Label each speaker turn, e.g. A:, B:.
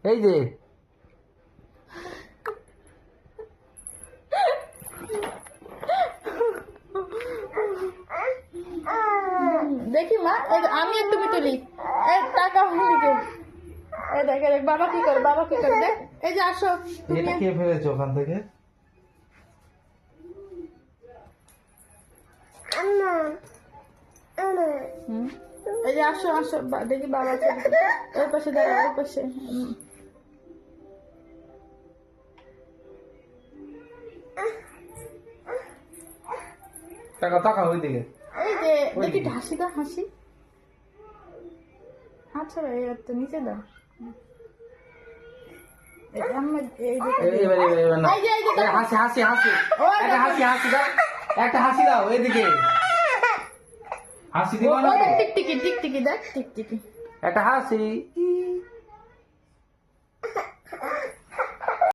A: এই যে
B: দেখি মা, আমি আর তুমি তুলি। টাকা দিকে দেখ দেখ বাবা কি করে, বাবা কি করে দেখ। এই যে আসো তুমি।
A: এটা কে ফেলেছো ওখান থেকে?
B: এই যে আসো আসো, দেখি বাবা ওই পাশে দাঁড়া, ওই পাশে।
A: টাকা টাকা ওইদিকে।
B: এই যে দেখি হাসি দাও, হাসি। আচ্ছা এই তো নিচে দাও।
A: হাসি হাসি হাসি, একটা হাসি হাসি দাও, একটা হাসি দাও এদিকে। হাসি দিবা না তো?
B: টিকটিকি টিকটিকি দেখ, টিকটিকি।
A: একটা হাসি।